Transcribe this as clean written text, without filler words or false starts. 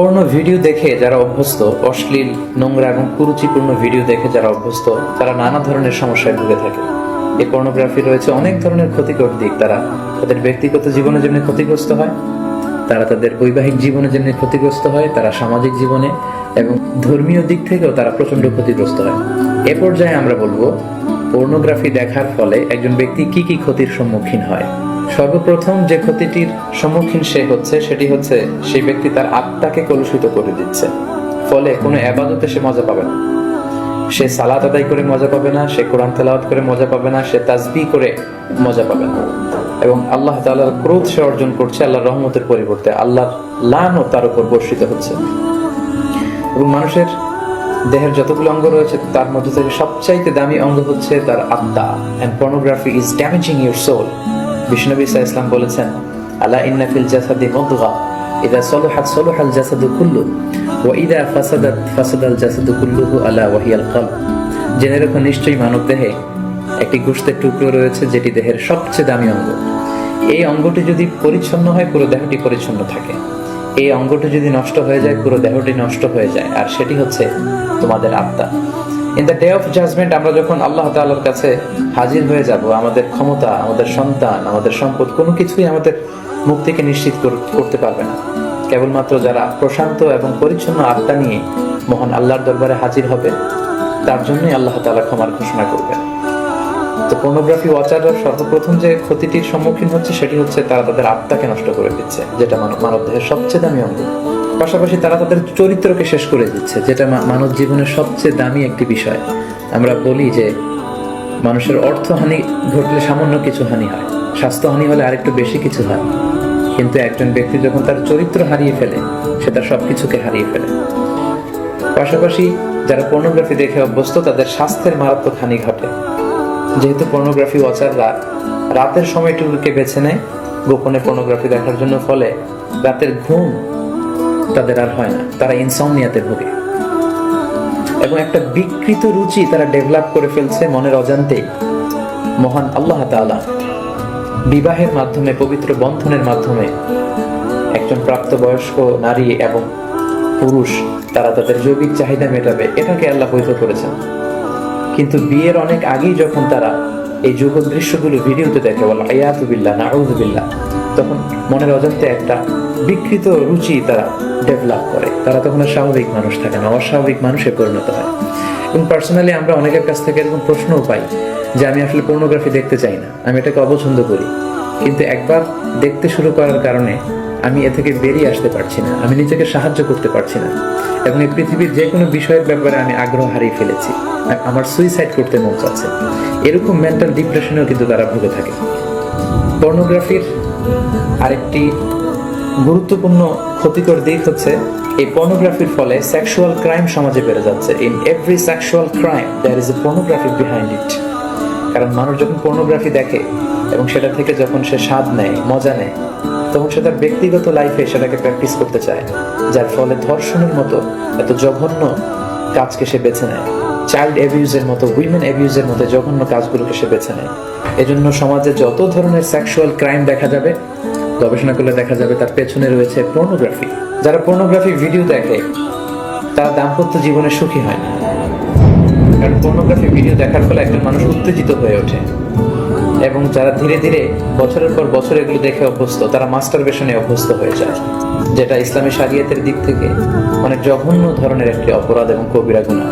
পর্ণ video দেখে যারা অভ্যস্ত, অশ্লীল, নোংরা এবং কুরুচিপূর্ণ ভিডিও দেখে যারা অভ্যস্ত, তারা নানা ধরনের সমস্যায় ভুগে থাকে। এই পর্নোগ্রাফি রয়েছে অনেক ধরনের ক্ষতিকর দিক। তারা তাদের ব্যক্তিগত জীবনে যেমনি ক্ষতিগ্রস্ত হয়, তারা তাদের বৈবাহিক জীবনে যেমনি ক্ষতিগ্রস্ত হয়, তারা সামাজিক জীবনে এবং ধর্মীয় দিক থেকেও তারা প্রচন্ড ক্ষতিগ্রস্ত হয়। এ পর্যায়ে আমরা বলবো পর্নোগ্রাফি দেখার ফলে একজন ব্যক্তি কি কি ক্ষতির সম্মুখীন হয়। সর্বপ্রথম যে ক্ষতিটির সম্মুখীন সেটি হচ্ছে সেই ব্যক্তি তার আত্মাকে কলুষিত করে দিচ্ছে। ফলে কোনো ইবাদতে সে মজা পাবে না, সে সালাত আদায় করে মজা পাবে না, সে কোরআন তেলাওয়াত করে মজা পাবে না, সে তাসবিহ করে মজা পাবে না। এবং আল্লাহ তাআলার ক্রোধ সে অর্জন করছে আল্লাহর রহমতের পরিবর্তে, আল্লাহর লানত তার উপর বর্ষিত হচ্ছে। এবং মানুষের দেহের যতগুলো অঙ্গ রয়েছে তার মধ্যে থেকে সবচাইতে দামি অঙ্গ হচ্ছে তার আত্মা। And pornography is damaging your soul. বিষ্ণু ইসা ইসলাম বলেছেন, আলা ইন্না ফিল জাসাদি মুদগা ইযা সালাহাত সালাহাল জাসাদু কুল্লু ওয়া ইযা ফাসাদাত ফাসাদাল জাসাদু কুল্লুহু আলা ওয়া হিয়াল কলব। জেনে রাখো, নিশ্চয়ই মানব দেহে একটি গোশতের টুকরো রয়েছে যেটি দেহের সবচেয়ে দামি অঙ্গ। এই অঙ্গটি যদি পরিচ্ছন্ন হয় পুরো দেহটি পরিচ্ছন্ন থাকে, এই অঙ্গটি যদি নষ্ট হয়ে যায় পুরো দেহটি নষ্ট হয়ে যায়, আর সেটি হচ্ছে তোমাদের আত্মা। In the day of judgement আমরা যখন আল্লাহ তাআলার কাছে হাজির হয়ে যাব, আমাদের ক্ষমতা, আমাদের সন্তান, আমাদের সম্পদ কোনো কিছুই আমাদের মুক্তিকে নিশ্চিত করতে পারবে না। কেবলমাত্র যারা প্রশান্ত এবং পরিচ্ছন্ন আত্মা নিয়ে মহান আল্লাহর দরবারে হাজির হবে তার জন্যই আল্লাহ তাআলা ক্ষমার ঘোষণা করবেন। তো পর্নোগ্রাফি ওয়াচাররা সর্বপ্রথম যে ক্ষতিটির সম্মুখীন হচ্ছে সেটি হচ্ছে তারা তাদের আত্মাকে নষ্ট করে দিচ্ছে, যেটা মানব দেহের সবচেয়ে দামি অঙ্গ। পাশাপাশি তারা তাদের চরিত্রকে শেষ করে দিচ্ছে, যেটা মানব জীবনের সবচেয়ে দামি একটি বিষয়। আমরা বলি যে মানুষের অর্থহানি ঘটলে সামান্য কিছু হানি হয়, স্বাস্থ্যহানি হলে আরেকটু বেশি কিছু হয়, কিন্তু একজন ব্যক্তি যখন তার চরিত্র হারিয়ে ফেলে সে তার সবকিছুকে হারিয়ে ফেলে। পাশাপাশি যারা পর্নোগ্রাফি দেখে অভ্যস্ত তাদের স্বাস্থ্যের মারাত্মক হানি ঘটে, যেহেতু পর্নোগ্রাফি ওয়াচাররা রাতের সময়টুকুকে বেছে নেয় গোপনে পর্নোগ্রাফি দেখার জন্য। ফলে রাতের ঘুম তাদের আর হয় না, তারা ইনসমনিয়াতে ভোগে এবং একটা বিকৃত রুচি তারা ডেভেলপ করে ফেলছে মনের অজান্তেই। মহান আল্লাহ তাআলা বিবাহের মাধ্যমে, পবিত্র বন্ধনের মাধ্যমে একজন প্রাপ্তবয়স্ক নারী এবং পুরুষ তারা তাদের জৈবিক চাহিদা মেটাবে, এটাকে আল্লাহ বৈধ করেছেন। কিন্তু বিয়ের অনেক আগেই যখন তারা এই যুগল দৃশ্যগুলো ভিডিওতে দেখে, বলা আয়াতু বিল্লাহ নাউযু বিল্লাহ, তখন মনের অজান্তে একটা বিকৃত রুচি তারা ডেভেলপ করে। তারা তখন আর স্বাভাবিক মানুষ থাকে না, অস্বাভাবিক মানুষে পরিণত হয়। এবং পার্সোনালি আমরা অনেকের কাছ থেকে এরকম প্রশ্নও পাই যে আমি আসলে পর্নোগ্রাফি দেখতে চাই না, আমি এটাকে অপছন্দ করি, কিন্তু একবার দেখতে শুরু করার কারণে আমি এ থেকে বেরিয়ে আসতে পারছি না, আমি নিজেকে সাহায্য করতে পারছি না, এবং এই পৃথিবীর যে কোনো বিষয়ের ব্যাপারে আমি আগ্রহ হারিয়ে ফেলেছি, আমার সুইসাইড করতে মন চাচ্ছে। এরকম মেন্টাল ডিপ্রেশনেও কিন্তু তারা ভুগে থাকে। পর্নোগ্রাফির আরেকটি গুরুত্বপূর্ণ ক্ষতিকর দিক হচ্ছে এই পর্নোগ্রাফির ফলে সেক্সুয়াল ক্রাইম সমাজে বেড়ে যাচ্ছে। In every sexual crime there is a pornography behind it. কারণ মানুষ যখন পর্নোগ্রাফি দেখে এবং সেটা থেকে যখন সে স্বাদ নেয়, মজা নেয়, তখন সে তার ব্যক্তিগত লাইফে সেটাকে প্র্যাকটিস করতে চায়, যার ফলে ধর্ষণের মতো এত জঘন্য কাজকে সে বেছে নেয়, চাইল্ড অ্যাবিউজের মতো, উইমেন অ্যাবিউজের মতো জঘন্য কাজগুলোকে সে বেছে নেয়। এজন্য সমাজে যত ধরনের সেক্সুয়াল ক্রাইম দেখা যাবে, গবেষণা করলে দেখা যাবে তার পেছনে রয়েছে পর্নোগ্রাফি। যারা পর্নোগ্রাফি ভিডিও দেখে তারা দাম্পত্য জীবনে সুখী হয় না, কারণ পর্নোগ্রাফি ভিডিও দেখার ফলে একজন মানুষ উত্তেজিত হয়ে ওঠে। এবং যারা ধীরে ধীরে বছরের পর বছর এগুলো দেখে অভ্যস্ত, তারা মাস্টারবেশনে অভ্যস্ত হয়ে যায়, যেটা ইসলামী শরিয়তের দিক থেকে অনেক জঘন্য ধরনের একটি অপরাধ এবং কবিরা গুনাহ।